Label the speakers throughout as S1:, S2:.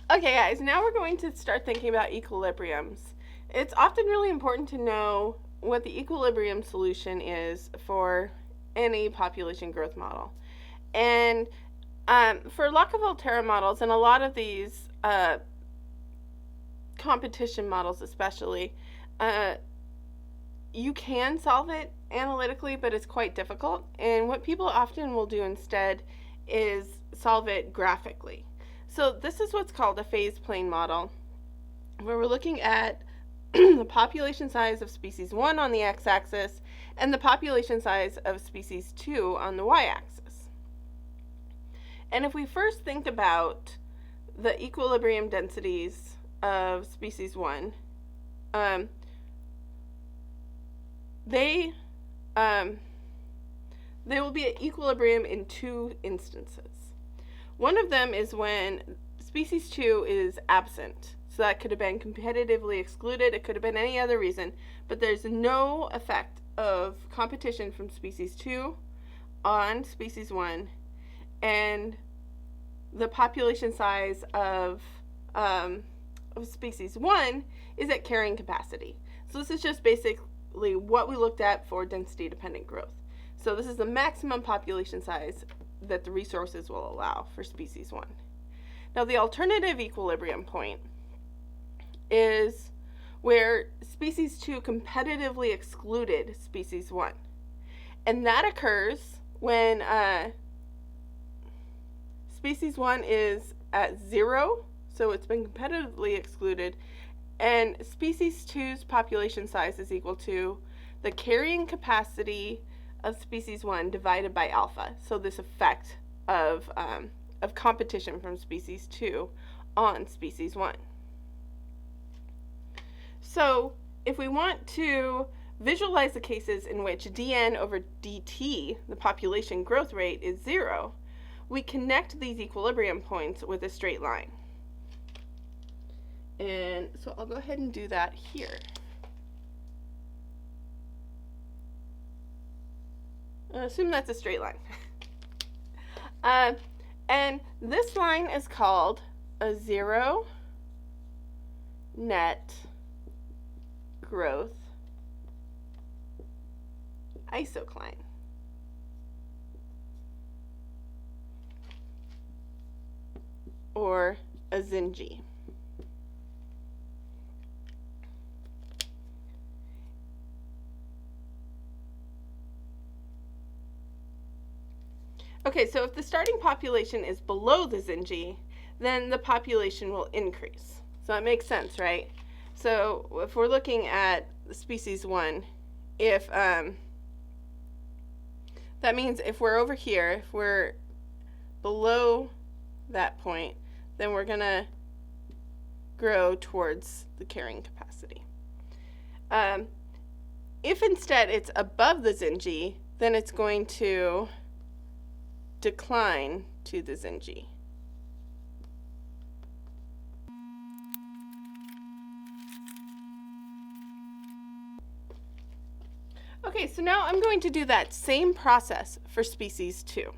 S1: Okay guys, now we're going to start thinking about equilibriums. It's often really important to know what the equilibrium solution is for any population growth model. And for Lotka-Volterra models and a lot of these competition models especially, you can solve it analytically, but it's quite difficult. And what people often will do instead is solve it graphically. So this is what's called a phase plane model, where we're looking at the population size of species 1 on the x-axis and the population size of species 2 on the y-axis. And if we first think about the equilibrium densities of species 1, they will be at equilibrium in two instances. One of them is when species 2 is absent. So that could have been competitively excluded, it could have been any other reason, but there's no effect of competition from species 2 on species 1, and the population size of species 1 is at carrying capacity. So this is just basically what we looked at for density-dependent growth. So this is the maximum population size that the resources will allow for species 1. Now the alternative equilibrium point is where species 2 competitively excluded species 1. And that occurs when species 1 is at 0, so it's been competitively excluded, and species 2's population size is equal to the carrying capacity of species 1 divided by alpha. So this effect of competition from species 2 on species 1. So if we want to visualize the cases in which dn over dt, the population growth rate, is 0, we connect these equilibrium points with a straight line. And so I'll go ahead and do that here. Assume that's a straight line. And this line is called a zero net growth isocline. Or a ZNG. Okay, so if the starting population is below the ZNG, then the population will increase. So that makes sense, right? So if we're looking at species 1, if that means if we're over here, if we're below that point, then we're going to grow towards the carrying capacity. If instead it's above the ZNG, then it's going to decline to the ZNG. Okay, so now I'm going to do that same process for species 2.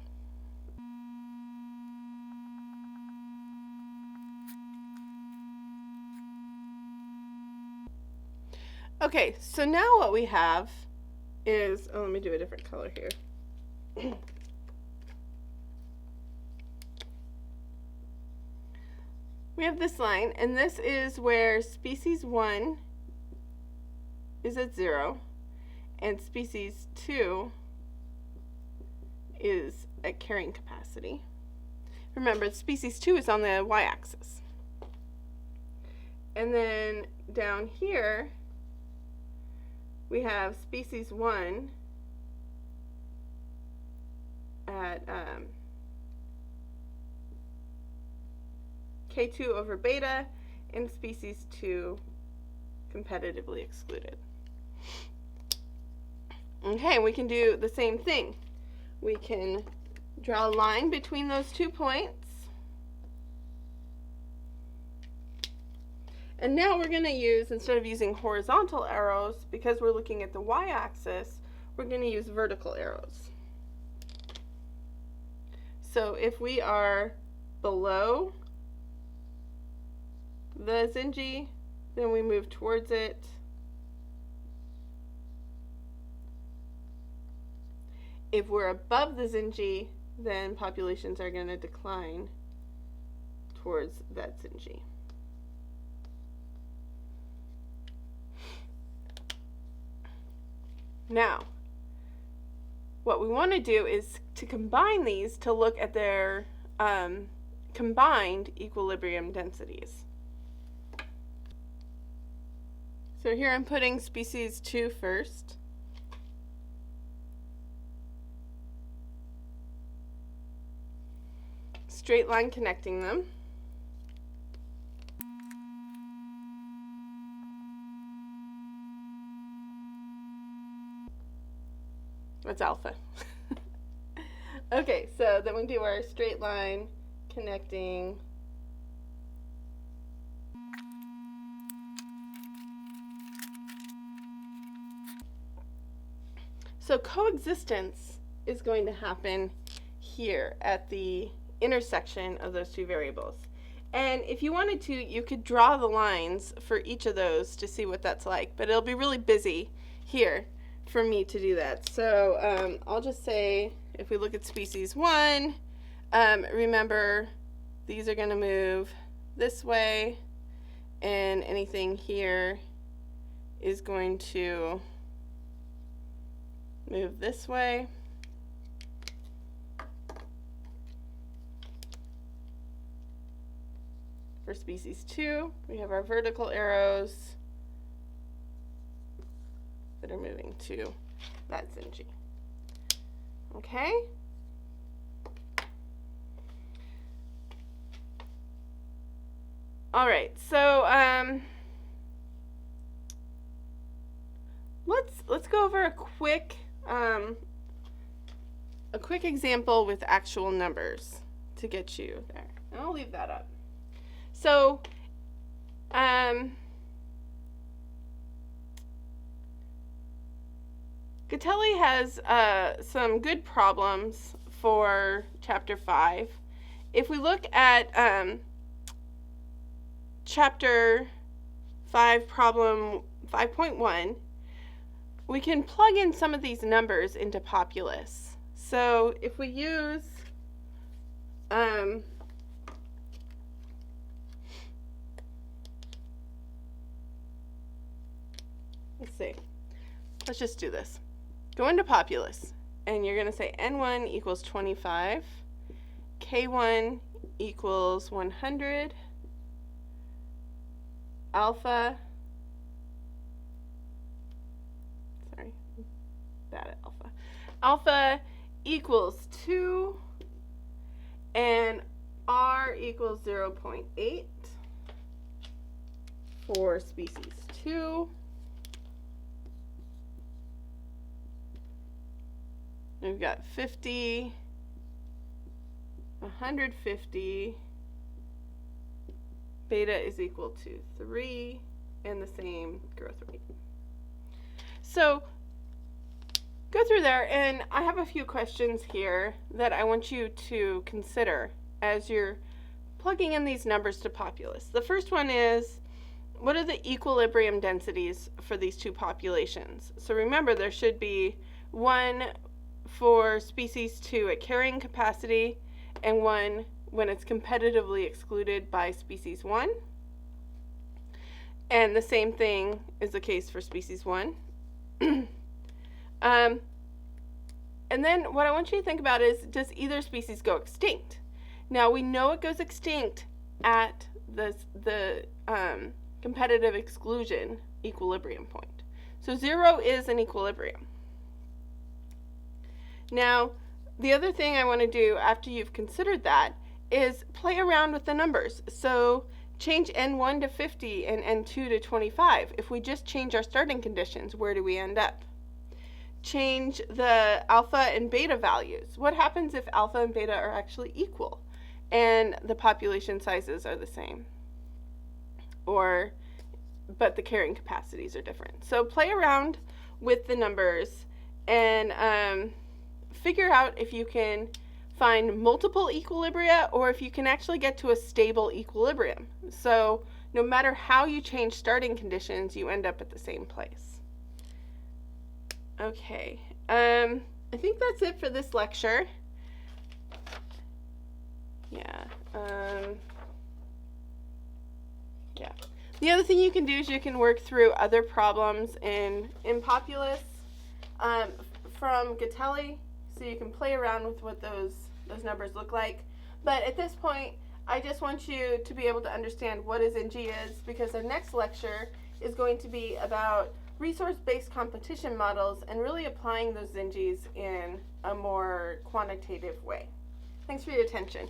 S1: Okay, so now what we have is, let me do a different color here. We have this line, and this is where species 1 is at 0, and species 2 is at carrying capacity. Remember, species 2 is on the y-axis. And then down here, we have species 1 at K2 over beta, and species 2 competitively excluded. Okay, we can do the same thing. We can draw a line between those 2 points. And now we're going to use, instead of using horizontal arrows, because we're looking at the y-axis, we're going to use vertical arrows. So if we are below the Zinji, then we move towards it. If we're above the Zinji, then populations are going to decline towards that Zinji. Now, what we want to do is to combine these to look at their combined equilibrium densities. So here I'm putting species 2 first. Straight line connecting them. That's alpha. Okay, so then we do our straight line connecting so coexistence is going to happen here at the intersection of those two variables. And if you wanted to, you could draw the lines for each of those to see what that's like, but it'll be really busy here for me to do that. So I'll just say, if we look at species 1, remember these are going to move this way, and anything here is going to move this way. For species 2, we have our vertical arrows that are moving to that Zinji. Okay? All right, so let's go over a quick example with actual numbers to get you there. And I'll leave that up. So Gatelli has some good problems for chapter 5. If we look at chapter 5, problem 5.1, we can plug in some of these numbers into populace. So if we use let's see, let's just do this. Go into populace, and you're going to say N1 equals 25, K1 equals 100, alpha, sorry, bad at alpha, alpha equals 2, and R equals 0.8 for species 2. We've got 50, 150, beta is equal to 3, and the same growth rate. So go through there, and I have a few questions here that I want you to consider as you're plugging in these numbers to populace. The first one is, what are the equilibrium densities for these two populations? So remember, there should be one for species 2 at carrying capacity and one when it's competitively excluded by species 1. And the same thing is the case for species 1. And then what I want you to think about is, does either species go extinct? Now we know it goes extinct at the competitive exclusion equilibrium point. So 0 is an equilibrium. Now, the other thing I want to do after you've considered that is play around with the numbers. So change N1 to 50 and N2 to 25. If we just change our starting conditions, where do we end up? Change the alpha and beta values. What happens if alpha and beta are actually equal and the population sizes are the same? But the carrying capacities are different. So play around with the numbers and figure out if you can find multiple equilibria or if you can actually get to a stable equilibrium. So no matter how you change starting conditions, you end up at the same place. Okay, I think that's it for this lecture. Yeah. Yeah. The other thing you can do is you can work through other problems in Populus from Gatelli, so you can play around with what those numbers look like. But at this point, I just want you to be able to understand what a Zinji is, because our next lecture is going to be about resource-based competition models and really applying those Zinjis in a more quantitative way. Thanks for your attention.